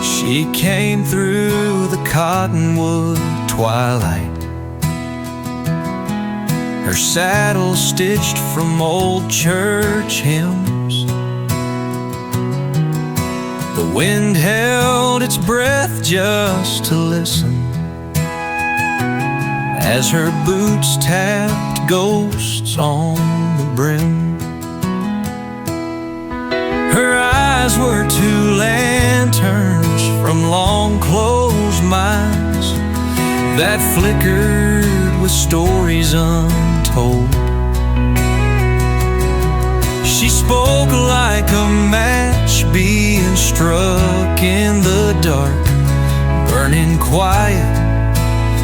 She came through the cottonwood twilight, her saddle stitched from old church hymns. The wind held its breath just to listen as her boots tapped ghosts on the brim. Her eyes were two lanterns from long closed minds that flickered with stories untold. She spoke like a match being struck in the dark, burning quiet,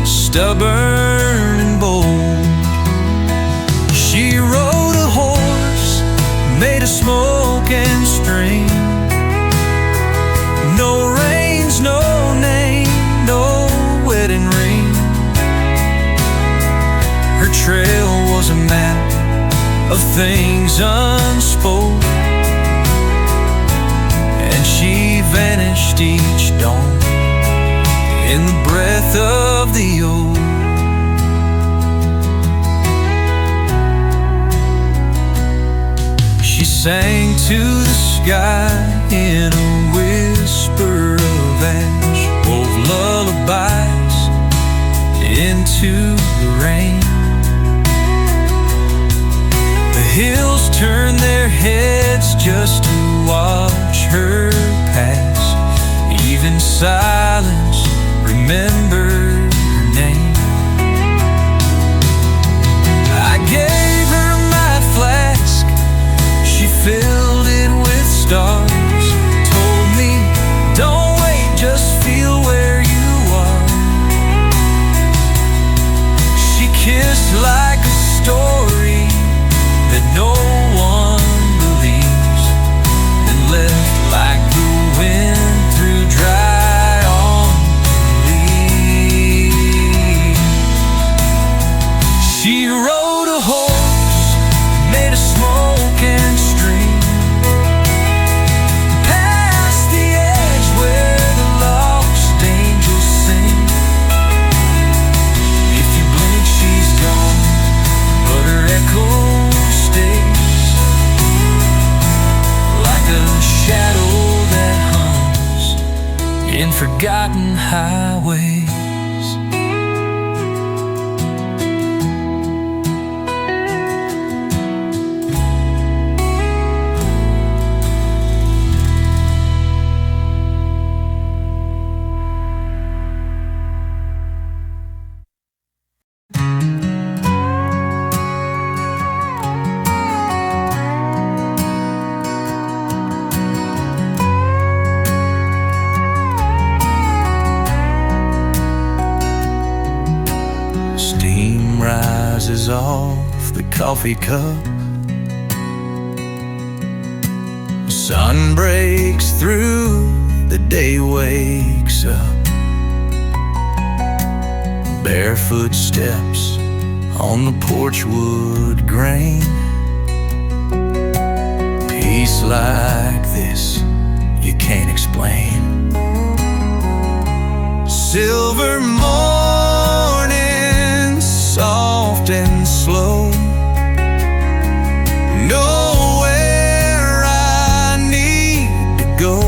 stubborn and bold. She rode a horse made of smoke and string. No reins, no name, no wedding ring. Her trail was a map of things unspoken, and she vanished each dawn in the breath of the old. She sang to the sky in a whisper of ash, wove lullabies into the rain. The hills turned their heads just to watch her pass. Even silence remembered her name. I gave her my flask, she filled it with stars. Told me, don't wait, just feel where you are. She kissed like a story that no one believes, and left like the wind through dry on leaves. She rode a horse made of smoke and string, past the edge where the lost angels sing. If you blink, she's gone, but her echo stays like a shadow that hums in forgotten highways. Steam rises off the coffee cup, sun breaks through, the day wakes up. Barefoot steps on the porch wood grain. Peace like this you can't explain. Silver morning, soft and slow, nowhere I need to go.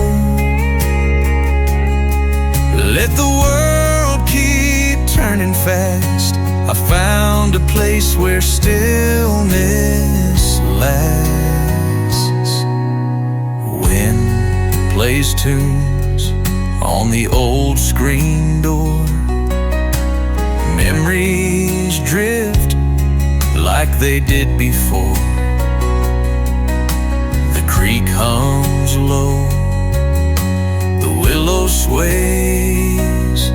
Let the world keep turning fast. I found a place where stillness lasts. Wind plays tunes on the old screen door. Memories drift like they did before. The creek hums low, the willow sways.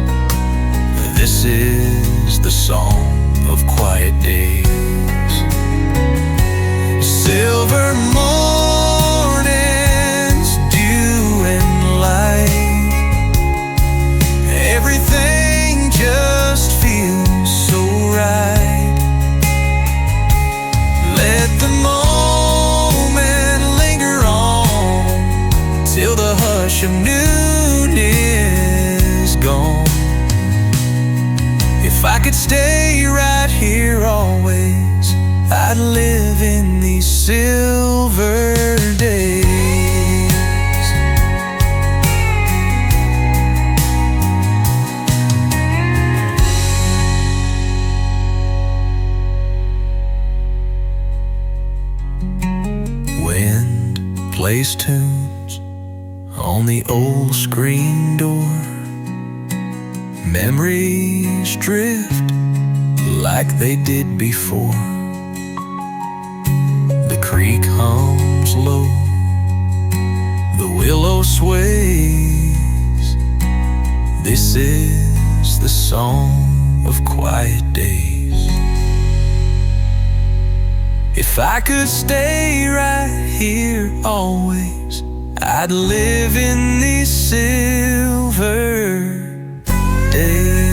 This is the song of quiet days. Silver mornings, dew and light. Everything just feels so right. could stay right here always, I'd live in these silver days. Wind plays tunes on the old screen door. Memories drift like they did before. The creek hums low, the willow sways. This is the song of quiet days. If I could stay right here always, I'd live in these silver days.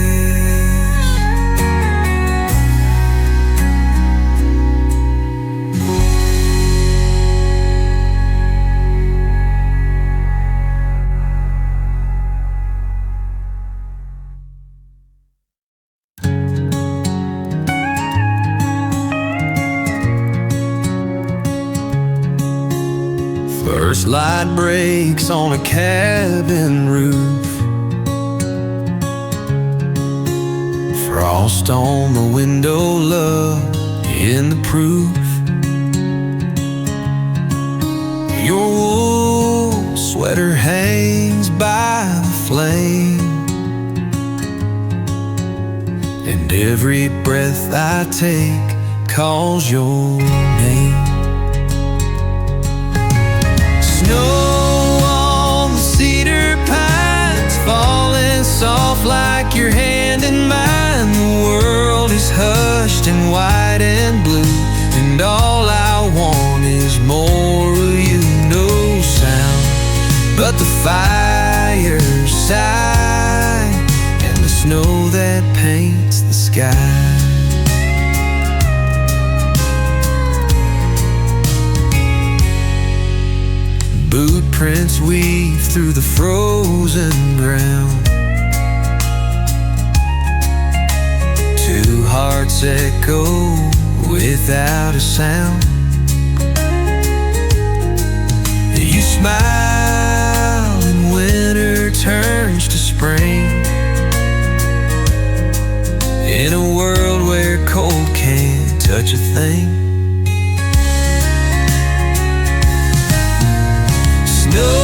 First light breaks on a cabin roof, frost on the window, love in the proof. Your wool sweater hangs by the flame, and every breath I take calls your name. Snow on the cedar pines, falling soft like your hand in mine. The world is hushed and white and blue, and all I want is more of you. No sound but the fireside and the snow that paints the sky. Boot prints weave through the frozen ground. Two hearts echo without a sound. You smile and winter turns to spring, in a world where cold can't touch a thing. Snow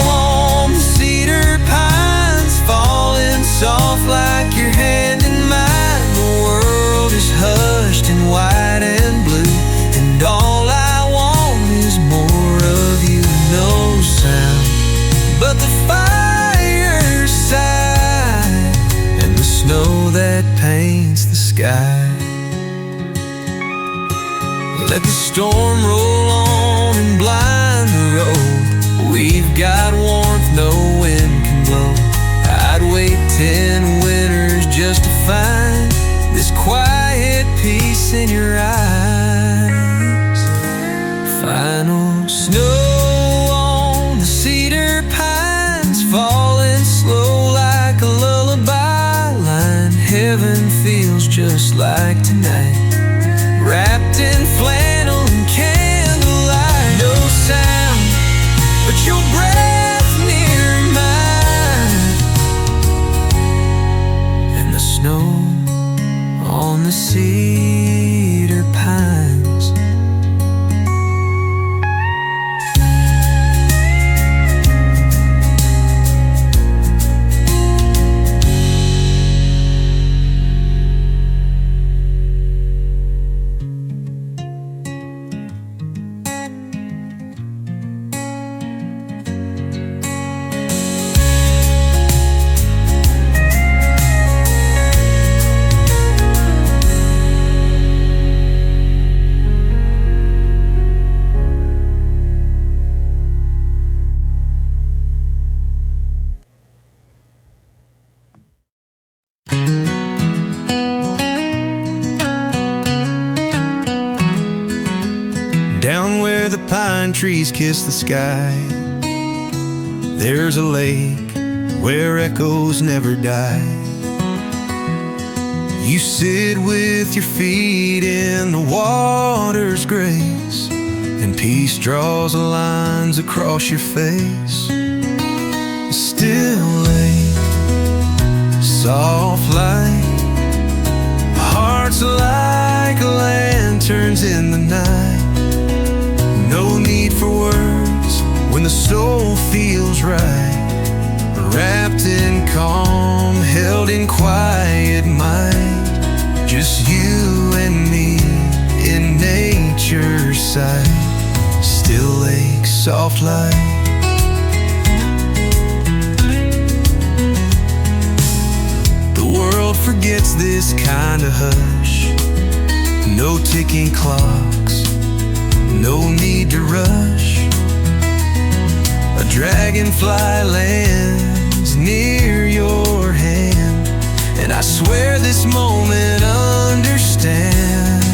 on the cedar pines, falling soft like your hand in mine. The world is hushed and white and blue, and all I want is more of you. No sound but the fireside and the snow that paints the sky. Let the storm roll on and blind the road. We've got warmth no wind can blow. I'd wait 10 winters just to find this quiet peace in your eyes. Final snow on the cedar pines, falling slow like a lullaby line. Heaven feels just like tonight, wrapped in flannel and candlelight. No sound but your breath near mine, and the snow on the cedar pines. Down where the pine trees kiss the sky, there's a lake where echoes never die. You sit with your feet in the water's grace, and peace draws lines across your face. Still lake, soft light, hearts like lanterns in the night. No need for words when the soul feels right. Wrapped in calm, held in quiet mind. Just you and me in nature's sight. Still lake, soft light. The world forgets this kind of hush. No ticking clocks, no need to rush. A dragonfly lands near your hand, and I swear this moment understands.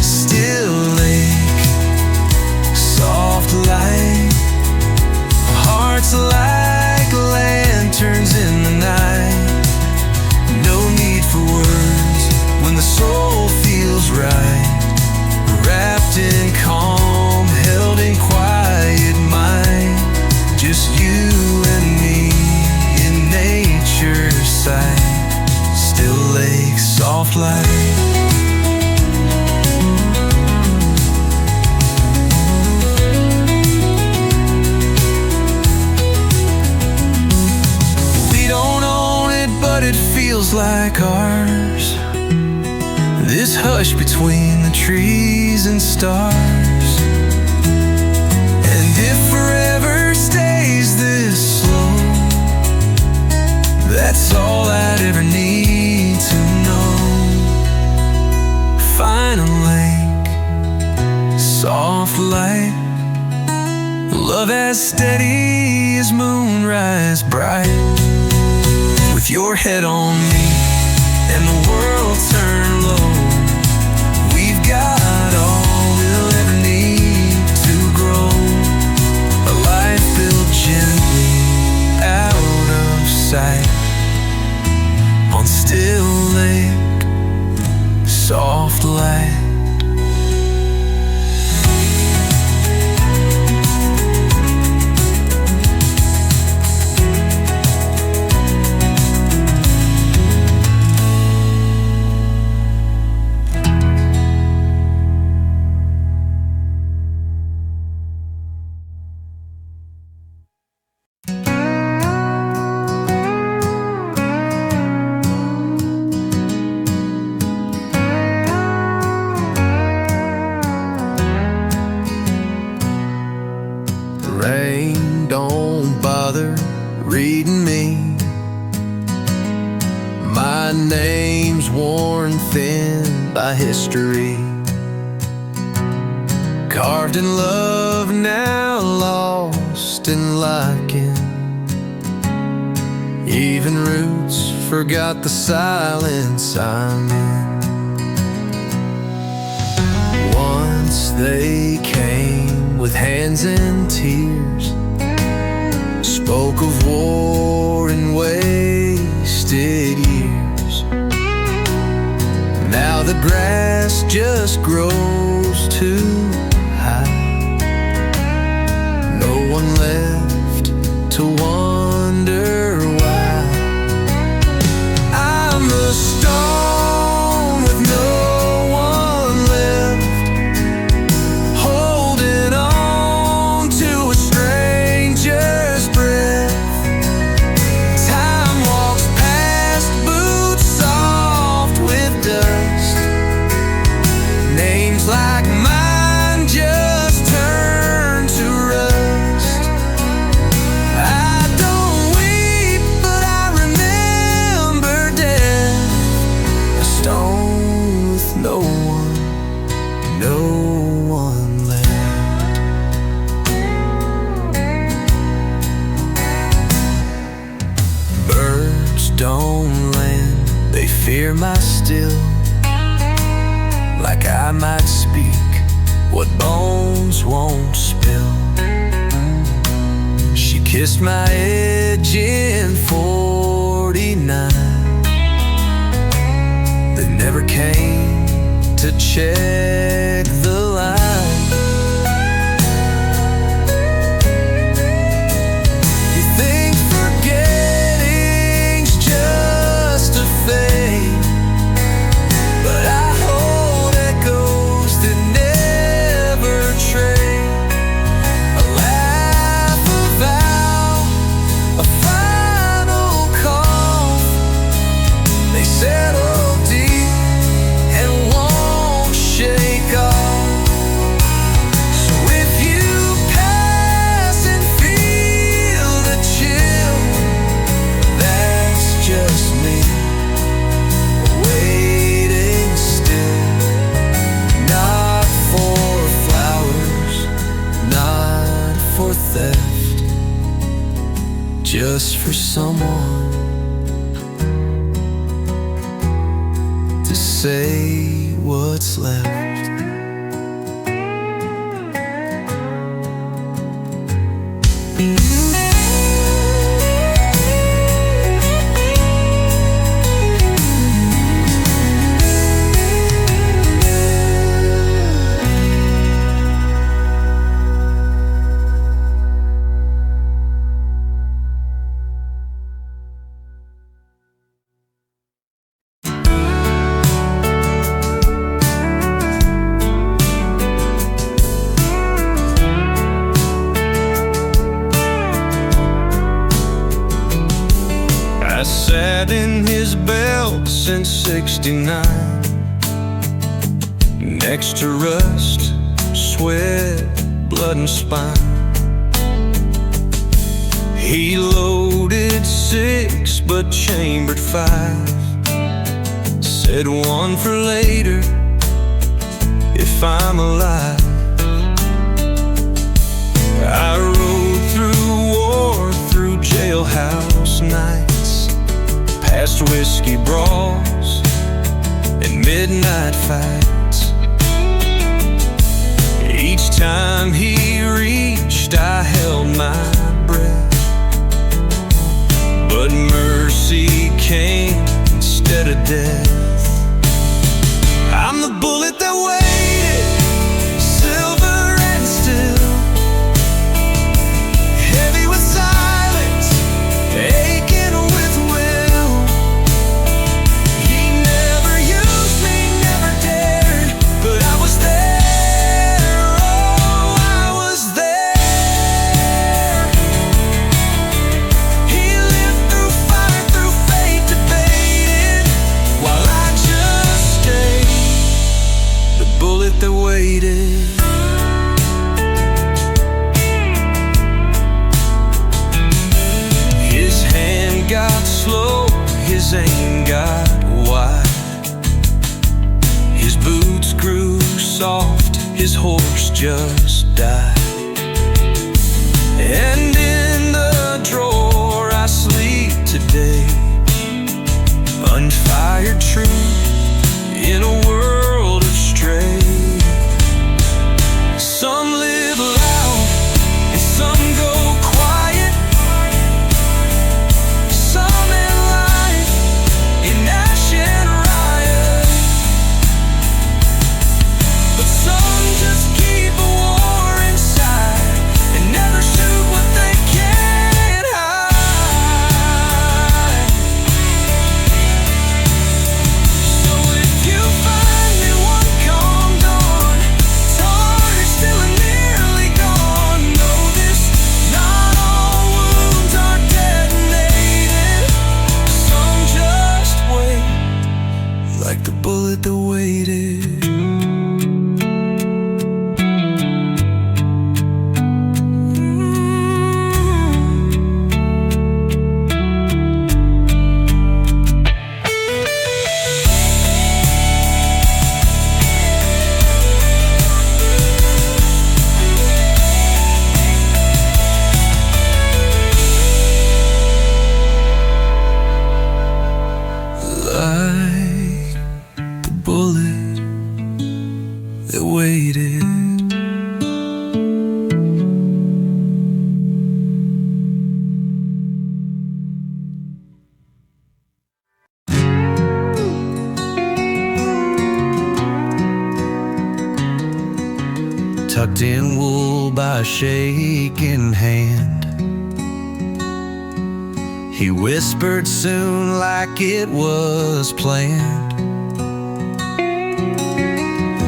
Still lake, soft light, hearts like lanterns in the night. No need for words when the soul feels right. Wrapped in calm, held in quiet mind. Just you and me in nature's sight. Still lake, soft light. We don't own it, but it feels like ours. This hush between the trees and stars. And if forever stays this slow, that's all I'd ever need to know. Find a lake, soft light, love as steady as moonrise bright. With your head on me and the world turned low, we've got all we'll ever need to grow. A life built gently out of sight. On still lake, soft light. Rain, don't bother reading me. My name's worn thin by history. Carved in love, now lost in liking. Even roots forgot the silence I'm in. Once they came with hands and tears, spoke of war and wasted years. Now the grass just grows too high. No one left to wonder why. I'm a stone with no one left, holding on to a stranger's breath. Time walks past, boots soft with dust. Names like mine just turn to rust. I don't weep, but I remember death. A stone with no one left. Birds don't land, they fear my still. Like I might speak what bones won't spill. She kissed my edge in 49. check the line. You think forgetting's just a fade, but I hold echoes that never trade. A laugh, a vow, a final call. They settle deep and won't shake off. So if you pass and feel the chill, that's just me waiting still. Not for flowers, not for theft, just for someone to say what's left. I sat in his belt since '69, next to rust, sweat, blood and spine. He loaded 6 but chambered 5, said one for later if I'm alive. I rode through war, through jailhouse nights, past whiskey brawls and midnight fights. Each time he reached, I held my breath, but mercy came instead of death. I'm the bullet that waited, silver and still, heavy with silence, aching with will. He never used me, never dared, but I was there, oh, I was there. He lived through fire, through fate, debated, while I just stayed, the bullet that waited. His hand got slow, his aim got wide, his boots grew soft, his horse just died. And in the drawer I sleep today, unfired truth in a world of stray. Some live loud and some go quiet, some in life, in ash and riot, but some just keep a war inside and never shoot what they can't hide. So if you find me one calm dawn, tired, still and nearly gone, know this, not all wounds are detonated. Some just wait, like the bullet that waited. Like the bullet that waited. tucked in wool by a shaking hand. He whispered soon like it was planned.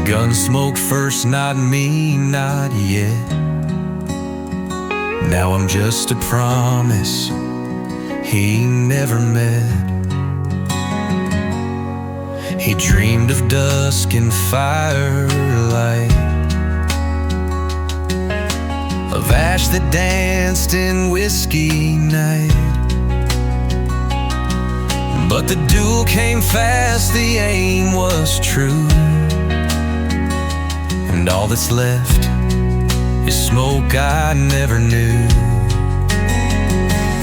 Gunsmoke first, not me, not yet. Now I'm just a promise he never met. He dreamed of dusk and firelight, of ash that danced in whiskey night. But the duel came fast, the aim was true, and all that's left is smoke I never knew.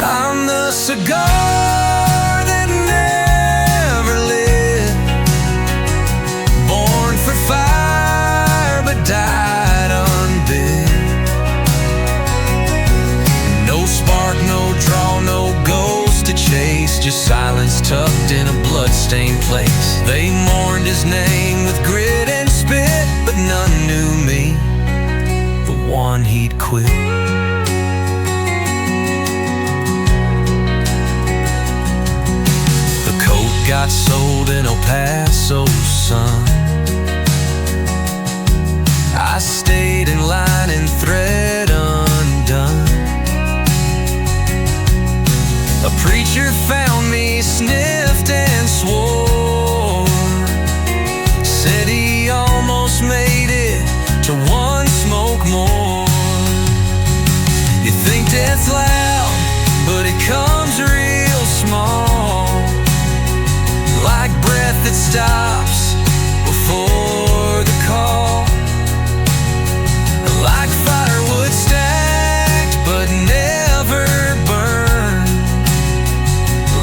I'm the cigar that never lit, born for fire but died unbit. No spark, no draw, no ghost to chase, just silence tucked in a blood-stained place. They mourned his name with grit and spit, but none knew me, the one he'd quit. The coat got sold in El Paso sun. I stayed in line and thread undone. A preacher found me, sniffed and swore, said he almost made it to one smoke more. You think death's loud, but it comes real small, like breath that stops before the call, like firewood stacked but never burned,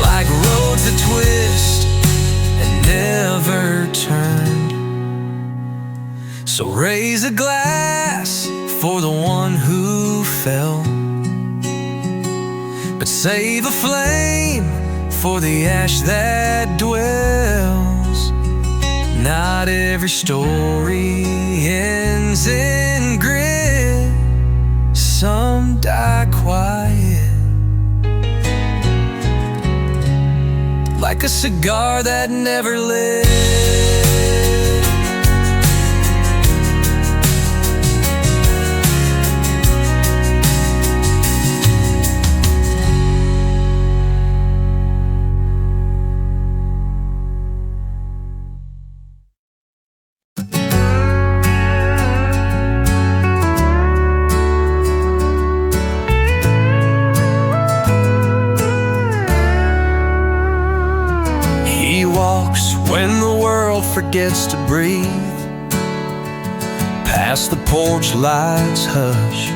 like roads that twist and never turned. So raise a glass for the one who fell, but save a flame for the ash that dwells. Not every story ends in grit, some die quiet, like a cigar that never lit. When the world forgets to breathe, past the porch lights hush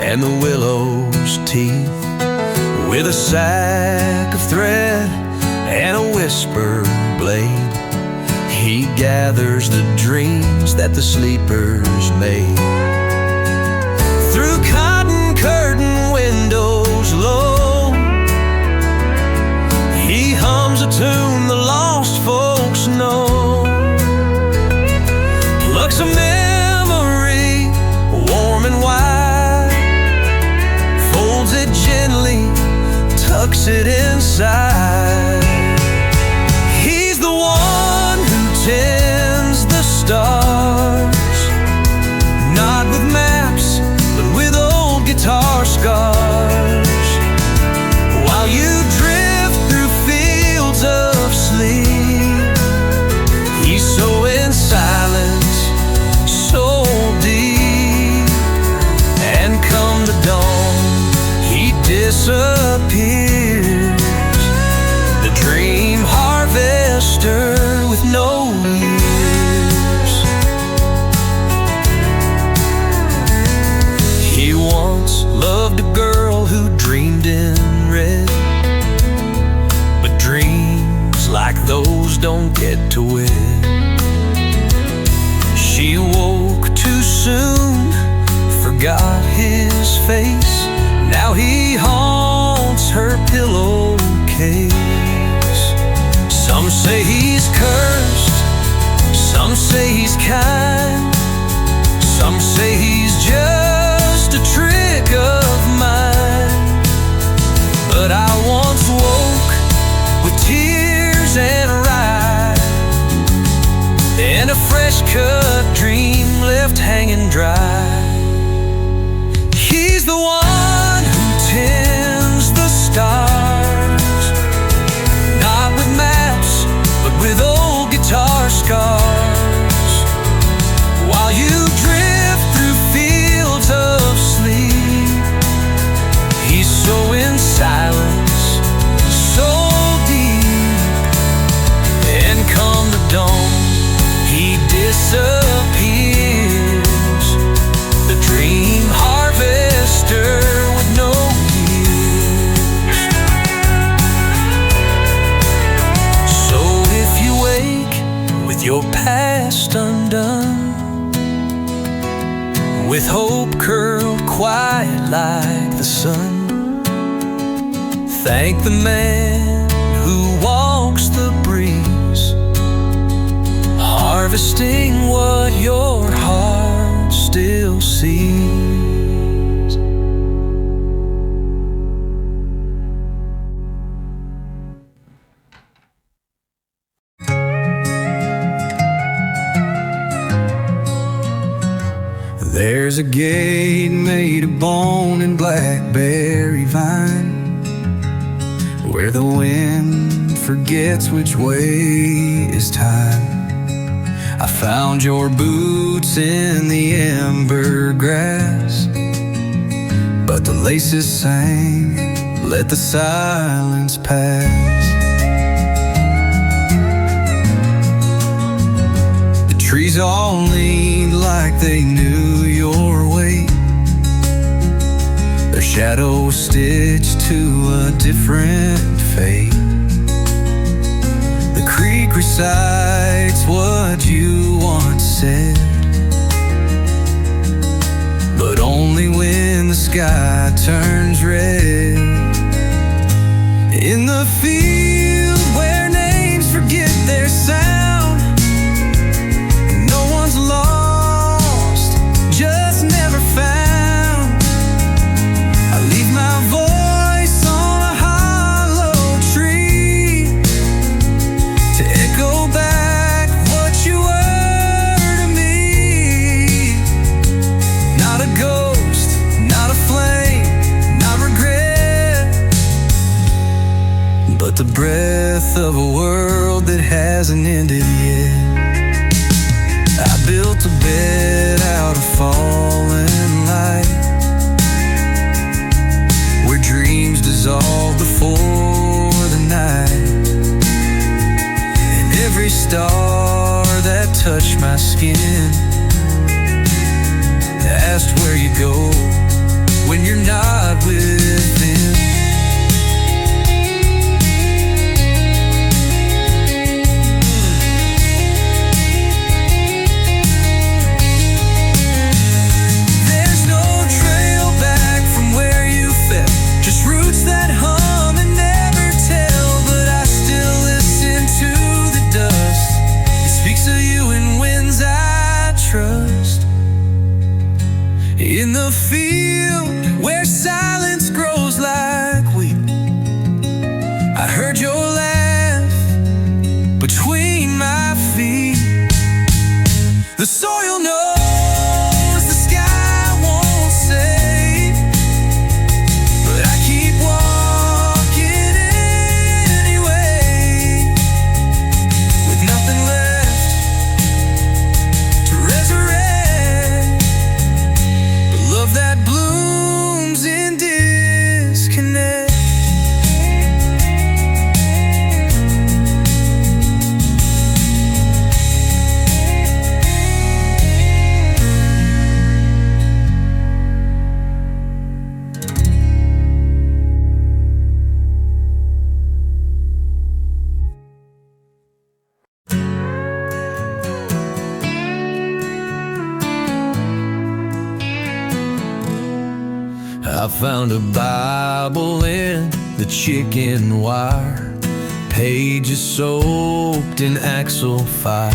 and the willow's teeth, with a sack of thread and a whisper blade, he gathers the dreams that the sleepers made. Through cotton curtain windows low, he hums a tune the lost folks know, plucks a memory warm and wide, folds it gently, tucks it inside. He's the one who tends the stars, not with maps but with old guitar scars, while you drift through fields of sleep. He's so in silence, so deep, and come the dawn, he disappears, the dream harvester with no years. He once loved a girl who dreamed in red, but dreams like those don't get to win. She woke too soon, forgot his face, now he haunts her pillowcase. Some say he's cursed, some say he's kind, some say he's uncut dream left hanging dry. He's the one who tends the stars, not with maps, but with old guitar scars. While you drift through fields of sleep, he's so in silence, so deep. And come the dawn, he disappears, the dream harvester with no years. So if you wake with your past undone, with hope curled quiet like the sun, thank the man who walks the breeze, harvesting what your heart still sees. There's a gate made of bone and blackberry vine, where the wind forgets which way is time. I found your boots in the ember grass, but the laces sang, let the silence pass. The trees all leaned like they knew your weight, their shadows stitched to a different fate. The creek recites what you once said, but only when the sky turns red. In the field where names forget their sound, no one's lost, just never found. I leave my voice on a hollow tree to echo back what you were to me. Not a ghost, not a flame, not regret, but the breath of a world that hasn't ended yet. I built a bed out of fallen light, where dreams dissolve before the night. And every star that touched my skin asked where you go when you're not with them. There's no trail back from where you fell, just roots that hum and never tell. But I still listen to the dust, it speaks of you in winds I trust. In the field where silence grows like wheat, I heard your laugh between my feet. The soil knows the sky won't save, but I keep walking anyway, with nothing left to resurrect, but love that blooms in disconnect. I found a Bible in the chicken wire, pages soaked in axle fire.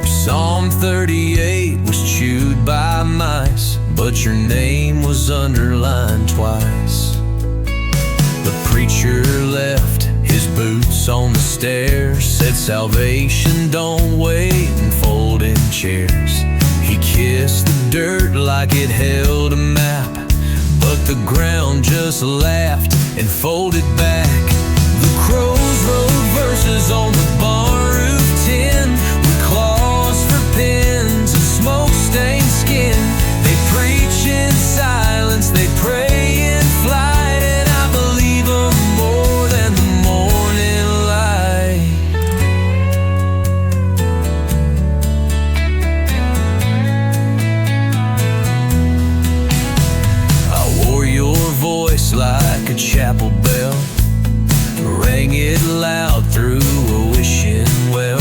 Psalm 38 was chewed by mice, but your name was underlined twice. The preacher left his boots on the stairs, said salvation don't wait in folding chairs. He kissed the dirt like it held a map, but the ground just laughed and folded back. The crows wrote verses on the barn roof tin, with claws for pins and smoke-stained skin. They preach in silence, they pray in flight, and I believe them more than the morning light. I wore your voice like a chapel bell, rang it loud through a wishing well.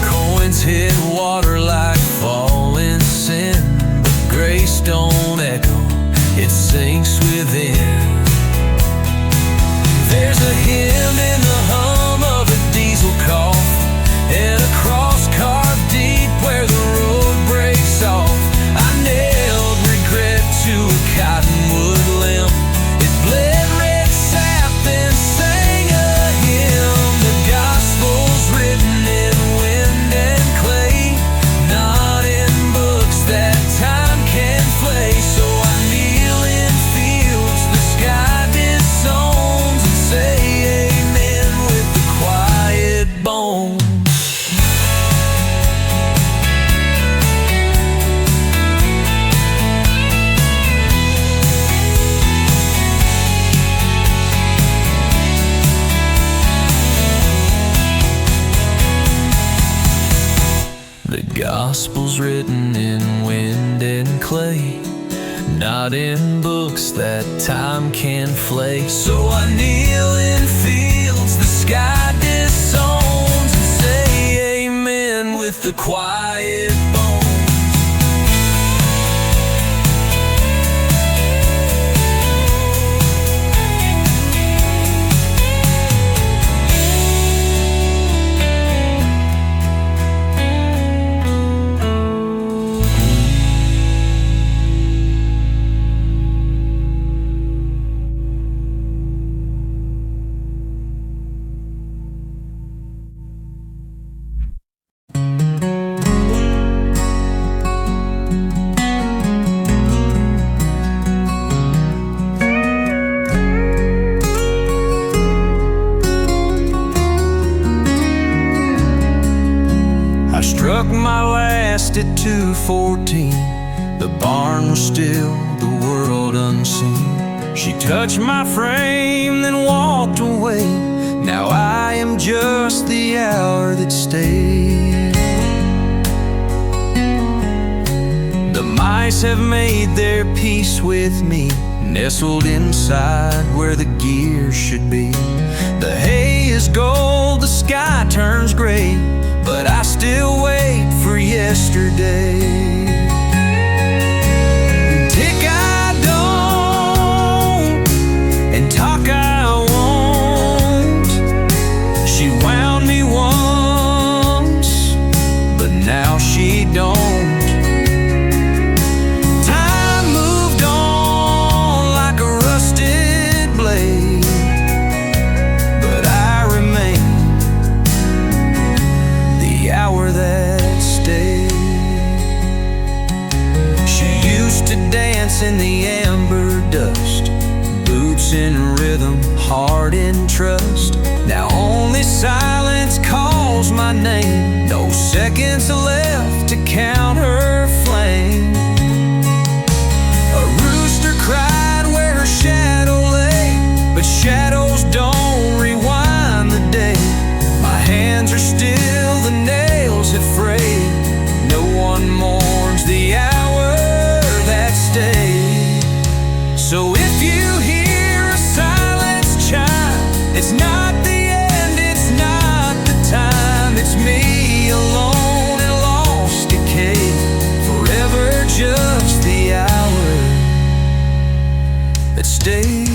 Coins hit water like falling sin, but grace don't echo, it sinks within. There's a hymn in the hum of a diesel cough, and a cross carved deep where the road breaks off. I nailed regret to a cottonwood limb. It bled red sap, then sang a hymn. The gospel's written in wind and clay, not in books that time can flay. So I kneel in fields the sky disowns, and say amen with the quiet bones. The gospel's written in wind and clay, not in books that time can flay. So I kneel in fields the sky disowns, and say amen with the quiet bones. Struck my last at 2:14. The barn was still, the world unseen. She touched my frame, then walked away. Now I am just the hour that stayed. The mice have made their peace with me, nestled inside where the gear should be. The hay is gold, the sky turns gray, but I still wait for yesterday. Tick I don't, and talk I won't. She wound me once, but now she don't. Time moved on like a rusted blade, but I remain the hour that stayed. She used to dance in the amber dust, boots in rhythm, heart in trust. Now only silence calls my name, no seconds left to count her flame. A rooster cried where her shadow lay, but shadows don't rewind the day. My hands are still, the nails have frayed. No one mourns the hour that stayed. So if you hear a silence chime, it's not the end, it's not the time. It's me alone and lost decay, forever just the hour that stayed.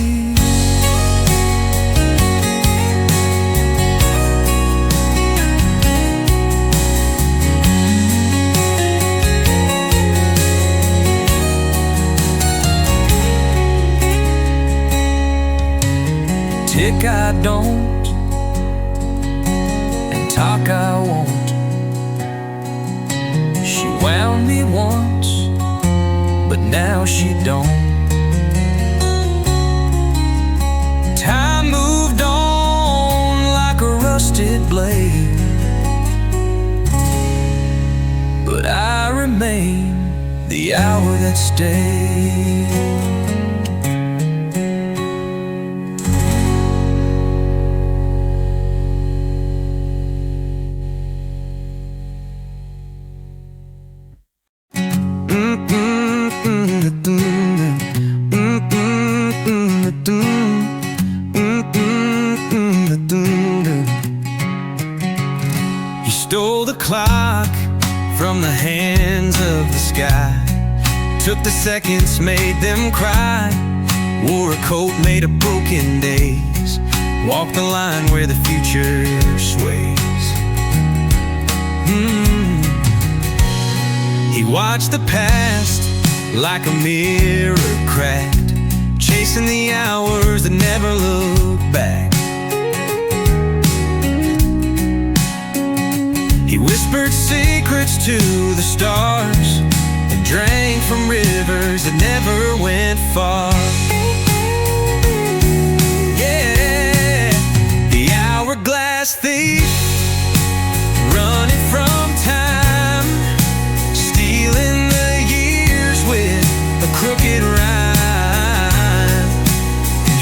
Tick I don't, and talk I won't. She wound me once, but now she don't. Time moved on like a rusted blade, but I remain the hour that stayed. He stole the clock from the hands of the sky, took the seconds, made them cry, wore a coat made of broken days, walked the line where the future sways. He watched the past like a mirror cracked, chasing the hours that never look back. He whispered secrets to the stars and drank from rivers that never went far. Yeah, the hourglass thief, running from time, stealing the years with a crooked rhyme.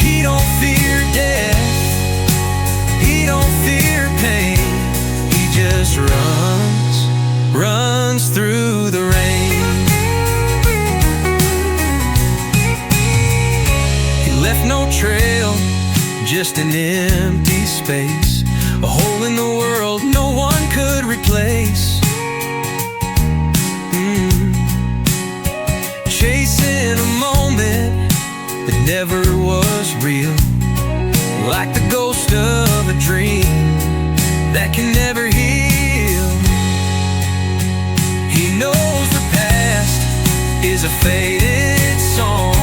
He don't fear death, he don't fear pain, he just runs through the rain. He left no trail, just an empty space, a hole in the world no one could replace. Chasing a moment that never was real, like the ghost of a dream that can never heal. He knows the past is a faded song,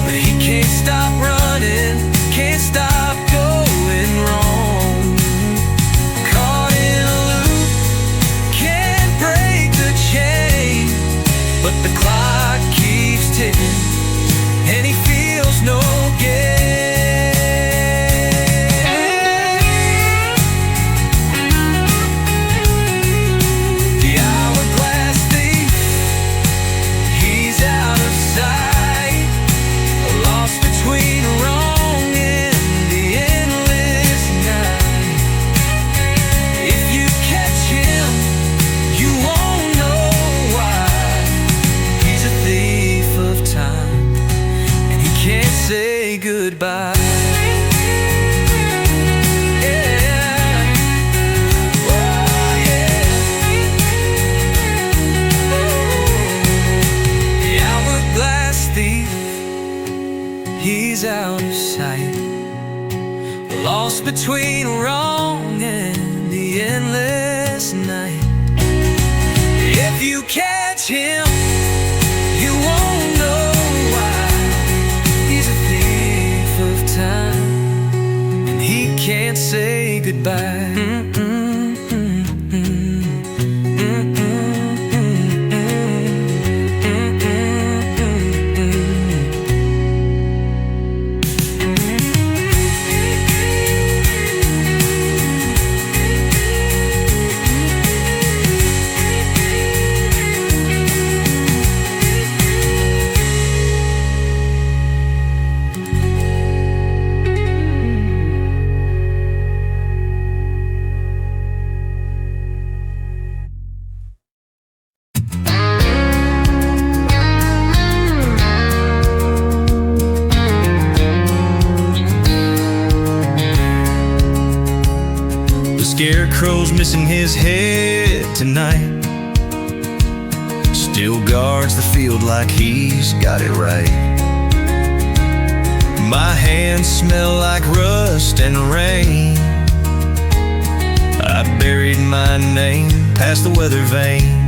but he can't stop running, can't stop going wrong. Caught in a loop, can't break the chain, but the clock keeps ticking and he feels no gain. Goodbye. Yeah. Oh, yeah. The hourglass thief, he's out of sight, lost between wrong and the endless night. If you catch him, you won't know why. He's a thief of time, and he can't say goodbye. Scarecrow's missing his head tonight, still guards the field like he's got it right. My hands smell like rust and rain, I buried my name past the weather vane.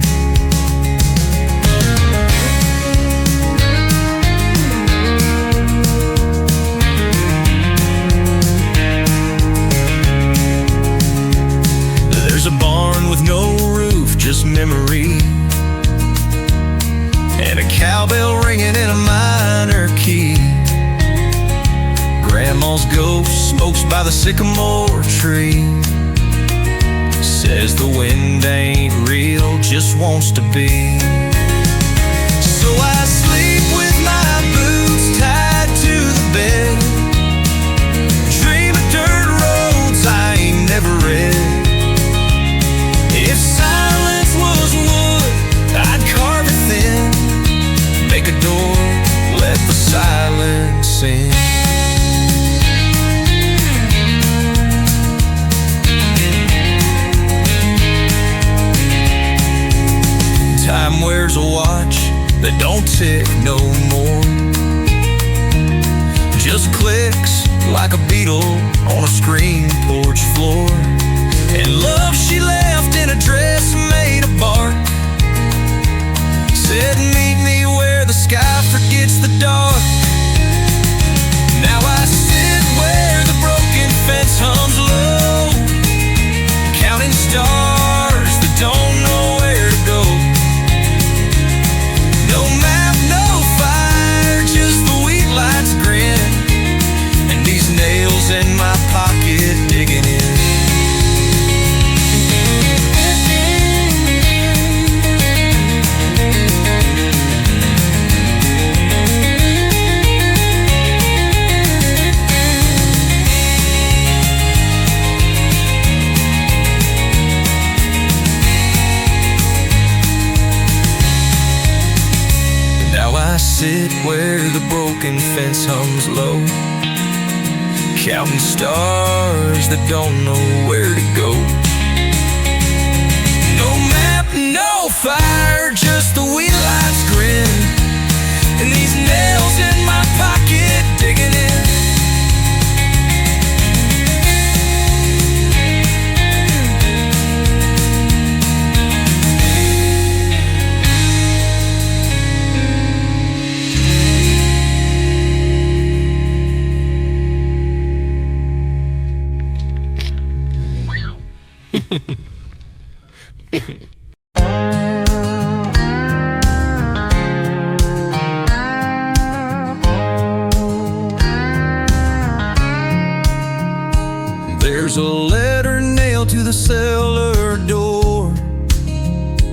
There's a barn with no roof, just memory, and a cowbell ringing in a minor key. Grandma's ghost smokes by the sycamore tree, says the wind ain't real, just wants to be. So I sleep with my boots tied to the bed, dream of dirt roads I ain't never read. If silence was wood, I'd carve it thin, make a door, let the silence in. Time wears a watch that don't tick no more, just clicks like a beetle on a screen porch floor. And love she left in a dress made of bark, said meet me where the sky forgets the dark. Now I sit where the broken fence hums low, counting stars that don't know where to go. No map, no fire, just the wheat lights grin, and these nails in my pocket digging in. Sit where the broken fence hums low, counting stars that don't know where to go. No map, no fire, just the wheat lights grin, and these nails in my pocket digging in. There's a letter nailed to the cellar door,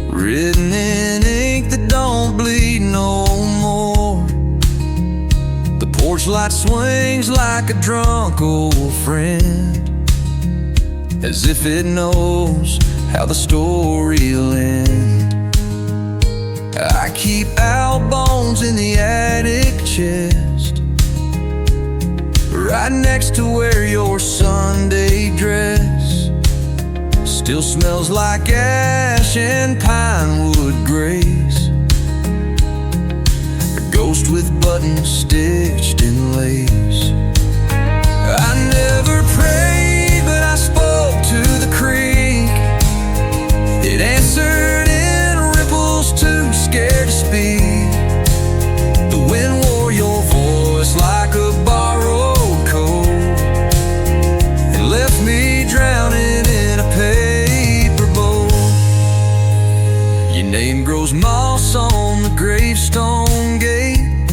written in ink that don't bleed no more. The porch light swings like a drunk old friend, as if it knows how the story'll end. I keep owl bones in the attic chest, right next to where your Sunday dress still smells like ash and pine wood grace. A ghost with buttons stitched in lace. I never prayed, but I spoke to the creek. It answered in ripples too scared to speak. The wind wore your voice like a borrowed coat, and left me drowning in a paper bowl. Your name grows moss on the gravestone gate,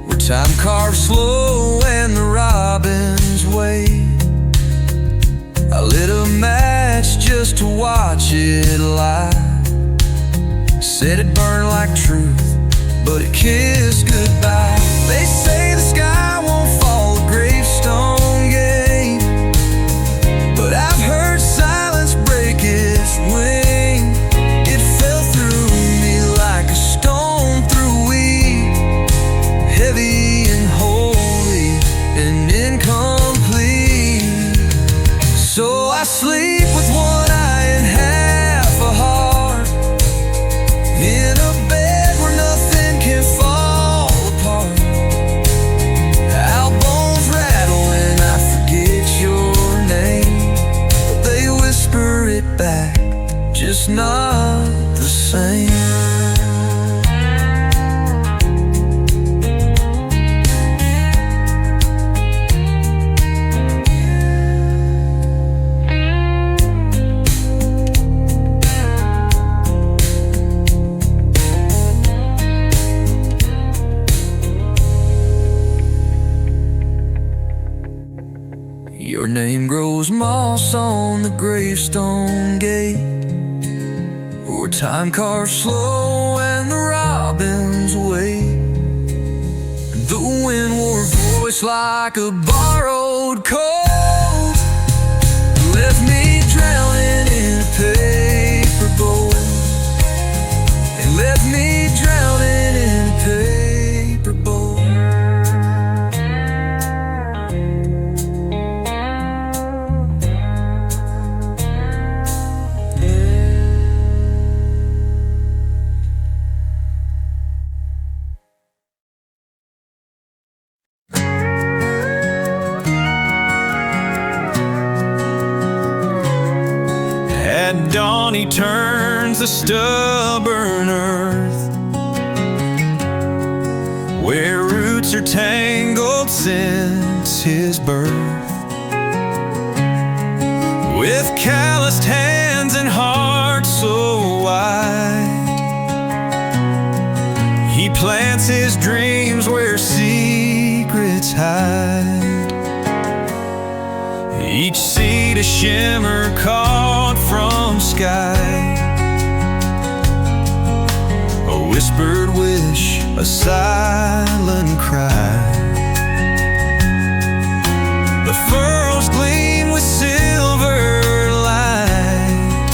where time carves slow and the robins wait. I lit a match just to watch it light, said it burned like truth, but it kissed goodbye. They say the sky won't fall a gravestone gate, but I've heard silence break its wing. It fell through me like a stone through wheat, heavy and holy and incomplete. So I sleep with one eye and half a heart, in a bed where nothing can fall apart. Owl bones rattle when I forget your name, but they whisper it back, just not the same. gravestone gate, where time carves slow and the robins wait. And the wind wore voice like a borrowed cold, left me drowning in a paper bowl, and left me drowning in a paper bowl. At dawn he turns the stubborn earth, where roots are tangled since his birth. With calloused hands and heart so wide, he plants his dreams where secrets hide. Each seed a shimmer caught from sky, a whispered wish, a silent cry. The furrows gleam with silver light,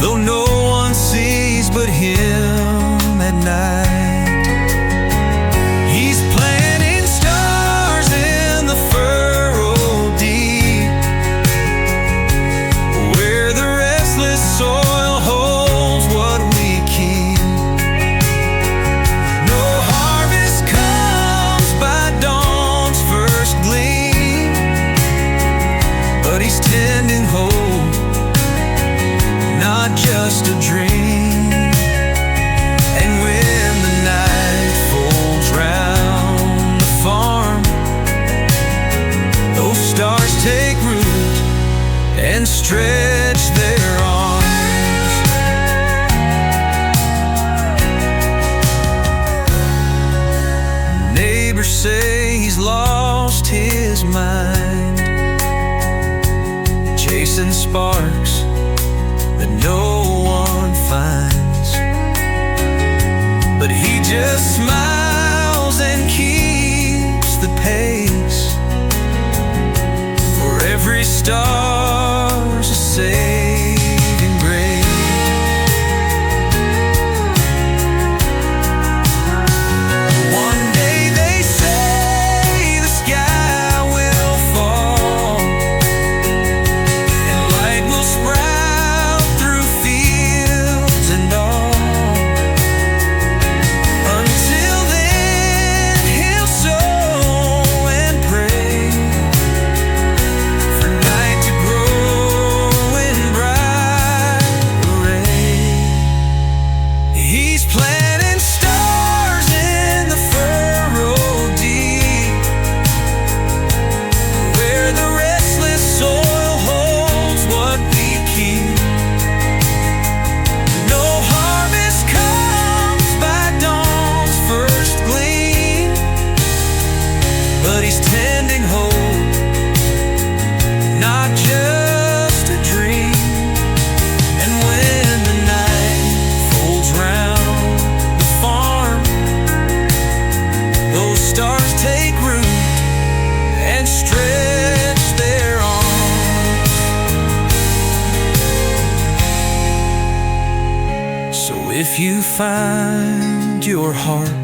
though no one sees but him at night. He's planting stars in the furrow deep, where the restless soil holds what we keep. No harvest comes by dawn's first gleam, but he's tending hope, not just a dream. And when the night folds round the farm, those stars take root and stretch their arms. Neighbors say he's lost his mind, chasing sparks that no one finds. But he just smiles and keeps the pace, for every star's a saving grace. One day they say the sky will fall, and light will sprout through fields and all. Until then he'll sow and pray for night to grow in bright array. He's planting stars in the furrow deep, where the restless soil holds what we keep. No harvest comes by dawn's first gleam, but he's tending hope, not just a dream. And when the night folds round the farm, those stars take root and stretch their arms. So if you find your heart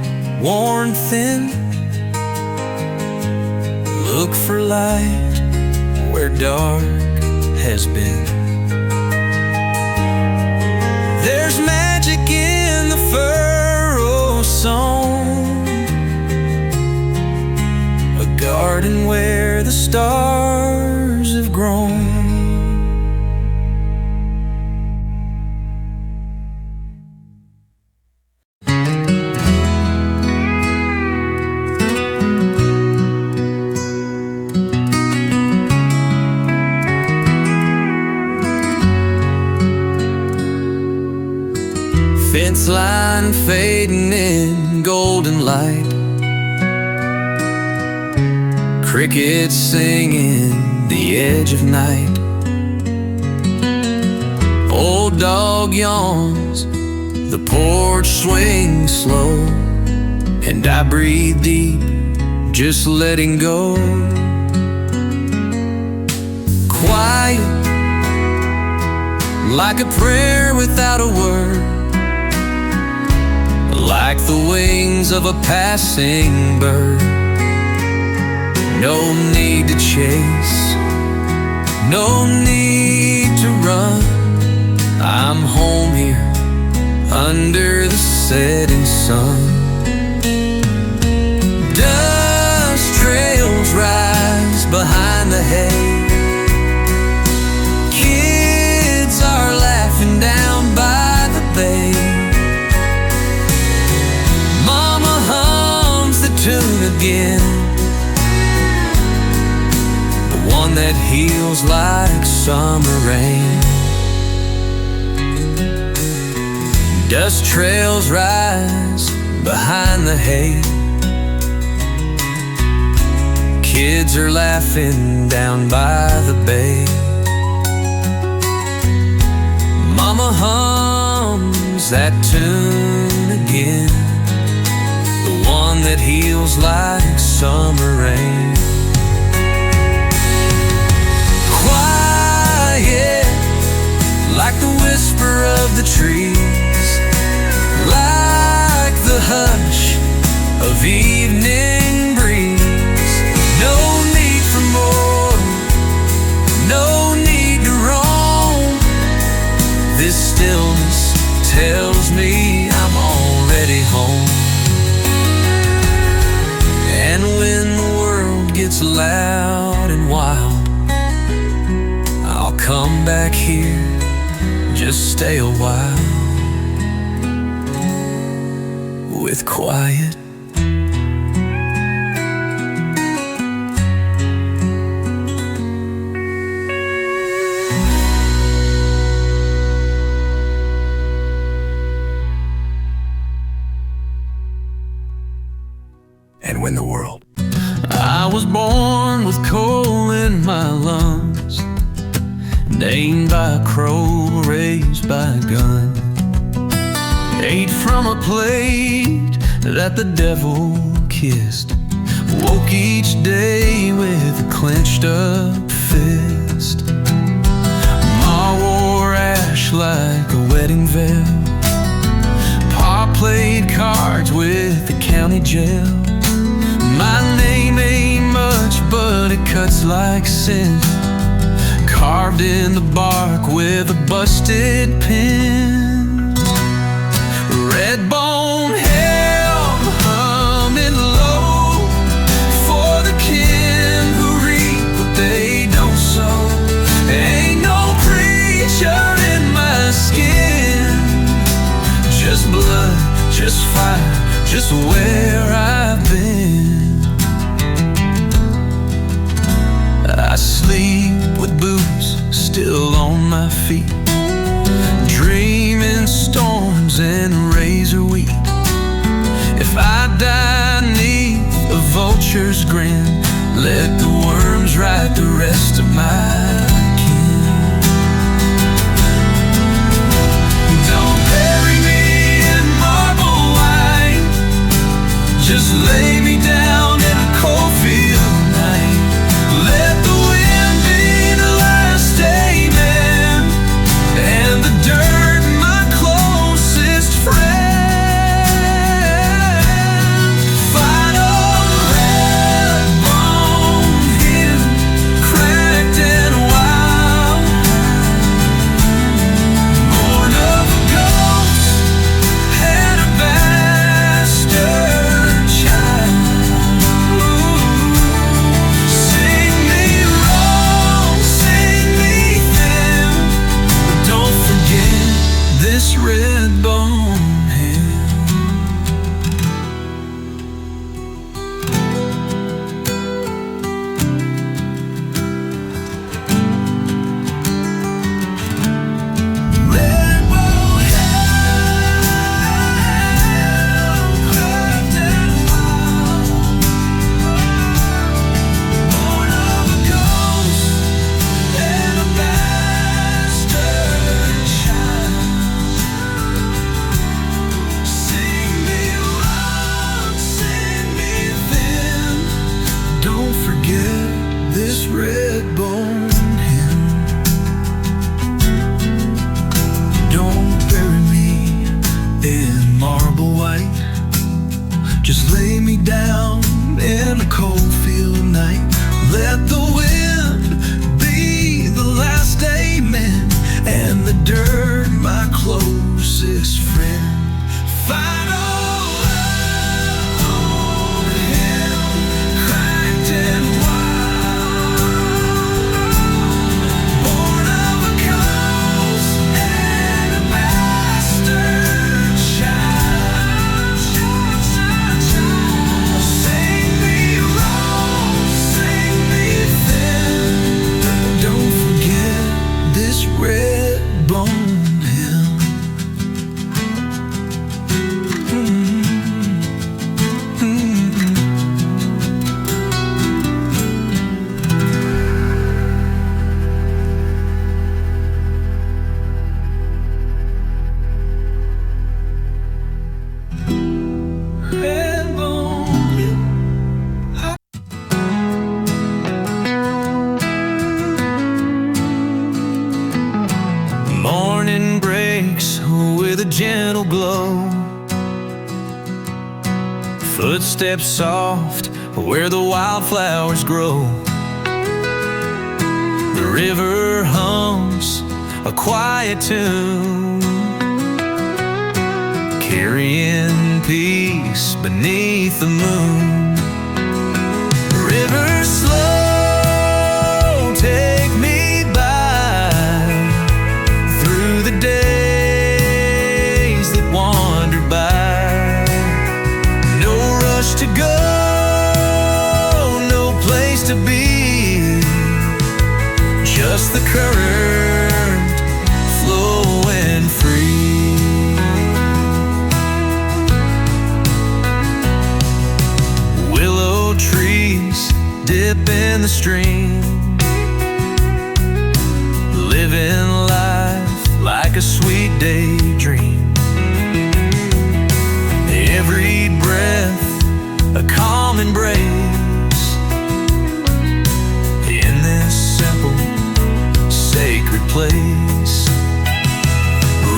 worn thin, look for light where dark has been. There's magic in the furrow song, a garden where the stars have grown. Fence line fading in golden light, crickets singing the edge of night. Old dog yawns, the porch swings slow, and I breathe deep, just letting go. Quiet, like a prayer without a word, like the wings of a passing bird. No need to chase, no need to run. I'm home here under the setting sun. Dust trails rise behind the hay. Kids are laughing down by the bay. Mama hums the tune again, the one that heals like summer rain. Dust trails rise behind the hay. Kids are laughing down by the bay. Mama hums that tune again, the one that heals like summer rain. Quiet, like the whisper of the trees, like the hush of evening breeze. No need for more, no need to roam. This stillness tells me I'm already home. And when the world gets loud and wild, I'll come back here, just stay a while. With quiet, and when the world. I was born with coal in my lungs, named by a crow, raised by a gun. Ate from a plate that the devil kissed, woke each day with a clenched up fist. Ma wore ash like a wedding veil. Pa played cards with the county jail. My name ain't much, but it cuts like sin, carved in the bark with a busted pen. Red bone hell humming low for the kin who reap what they don't sow. Ain't no preacher in my skin, just blood, just fire, just where I've been. I sleep with boots still on my feet, dreaming storms and razor wheat. If I die neath a vulture's grin, let the worms ride the rest of my kin. Don't bury me in marble white, just lay me down in a cold field night. Let the wind be the last amen, and the dirt my closest friend. Final red bone here, cracked and wide. night. Let the wind be the last amen, and the dirt my closest friend. Final love on him, cracked and wild, born of a coast and a bastard child. Sing me low, sing me thin, don't forget this red bone hill. Red bone hill. Morning breaks with a gentle glow, footsteps soft where the wildflowers grow. The river hums a quiet tune, carrying peace beneath the moon. River slow, take me by through the days that wandered by. No rush to go, no place to be, just the current flowing free. Willow trees dip in the stream, living life like a sweet daydream. Every breath a calm embrace, in this simple sacred place.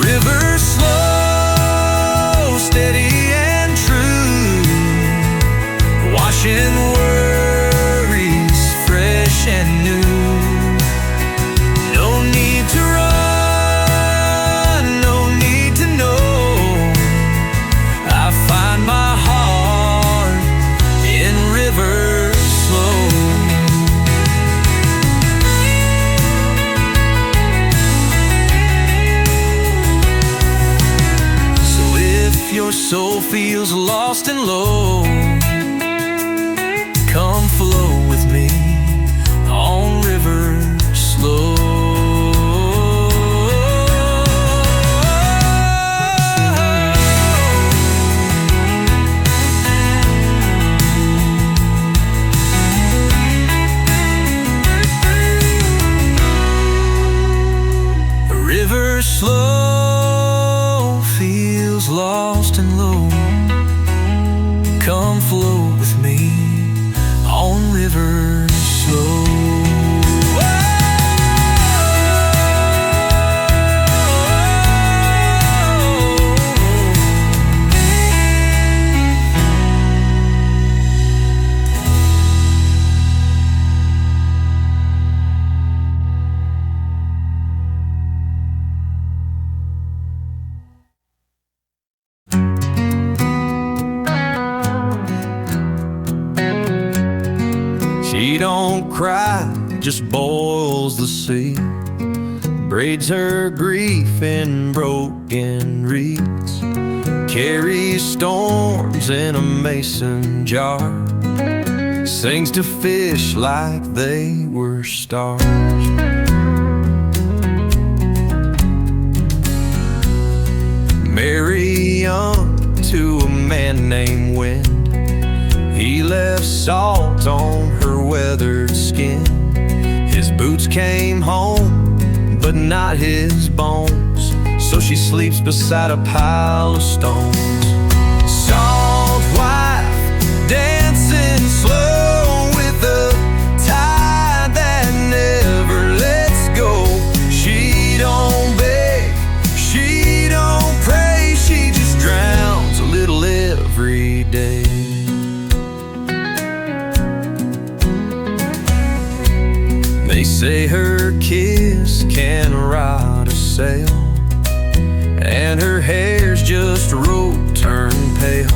River slow, steady and true, washing worries fresh and new. No need to run, no need to know, I find my heart in river slow. So if your soul feels lost and low, come flow with me on river slow. A river slow feels lost and low. Come flow with me on river slow. She don't cry, just boils the sea, braids her grief in broken reeds, carries storms in a mason jar, sings to fish like they were stars. Marry young to a man named Wind, he left salt on her weathered skin. His boots came home, but not his bones, so she sleeps beside a pile of stones. Salt wife dancing slow with a tide that never lets go. She don't beg, she don't pray, she just drowns a little every day. sail, and her hair's just rope turned pale.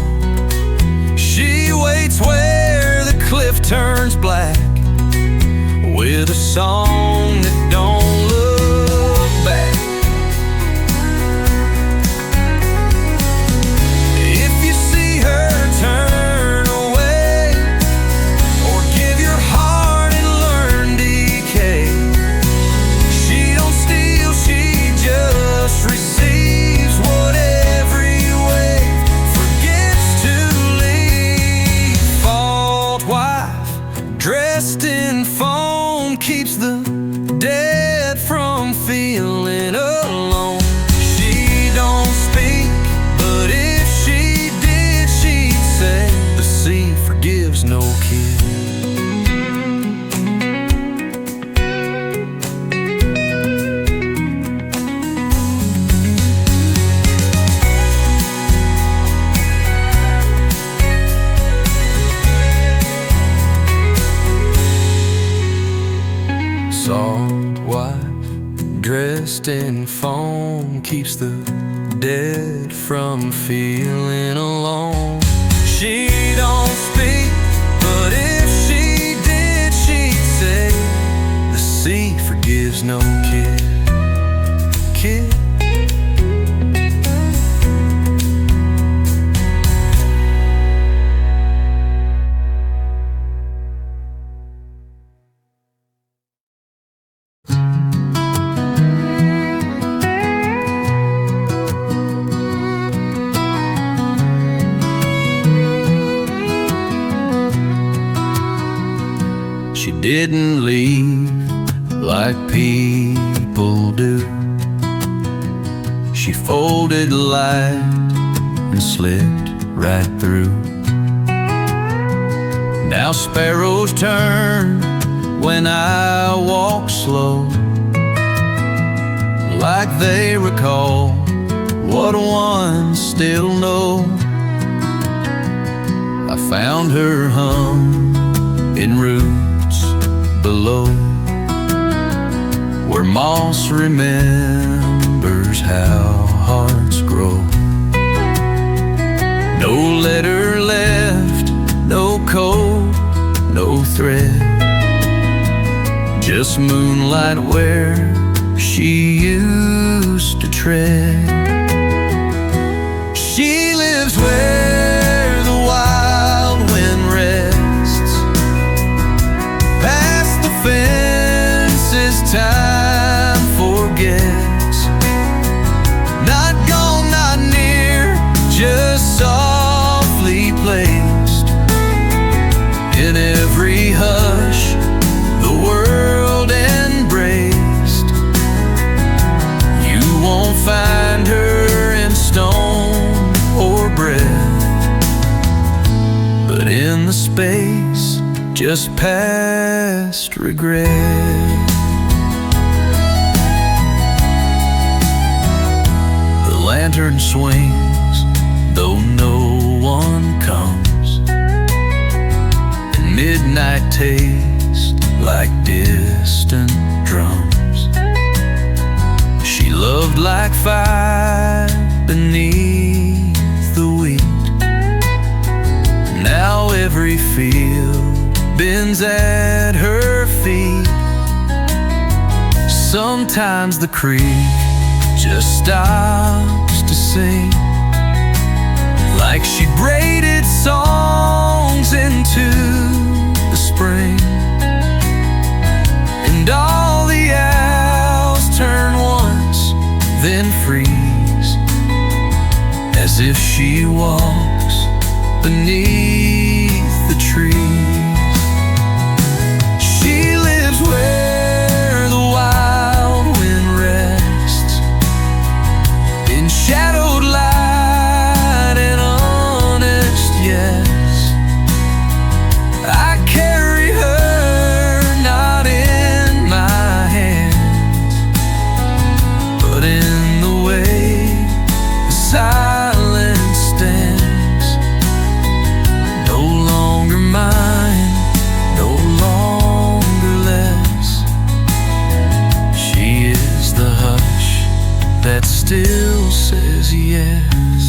She waits where the cliff turns black, with a song that don't look back. If you see her turn away, or give your heart and learn decay, she don't steal, she just receives what every wave forgets to leave. Fault wife, dressed in foam, keeps the dead from feeling alone. She don't speak, but if she did, she'd say the sea forgives no kid. Salt wife, dressed in foam, keeps the dead from feeling alone. She don't speak, but if she did, she'd say the sea forgives no kid. She didn't leave like people do. She folded light and slipped right through. Now sparrows turn when I walk slow, like they recall what ones still know. I found her hung in roots below, where moss remembers how hearts grow. No letter left, no code, no thread, just moonlight where she used to tread. She lives where the wild wind rests, past the fences time forgets. Not gone, not near, just softly placed in every hush the world embraced. You won't find her in stone or breath, but in the space just past regret. The lantern swings, though no one comes, and midnight tastes like distant drums. She loved like fire beneath the wheat. Now every field bends at her feet. Sometimes the creek just stops to sing, like she braided songs into the spring. And all the owls turn once, then freeze, as if she walks beneath the trees. She lives where the wild wind rests, in shadowed light and honest yes. I carry her not in my hands, but in the way the silence stands. No yes.